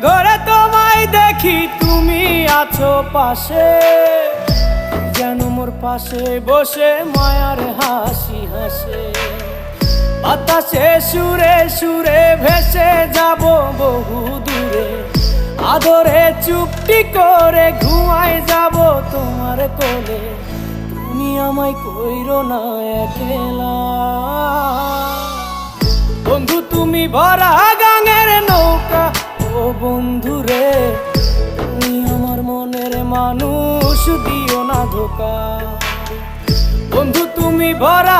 ঘরে তোমায় দেখি তুমি আছো পাশে, যেন মোর পাশে বসে মায়ার হাসি হাসে। বাতাসে সুরে সুরে ভেসে যাব বহু দূরে, আদরে চুপটি করে ঘুমায় যাব তোমার কোলে। তুমি আমায় কইরো না একলা বন্ধু, তুমি ভরা গাঙের নৌকা। ও বন্ধু রে, তুমি আমার মনের মানুষ, দিও না ধোকা। বন্ধু তুমি ভরা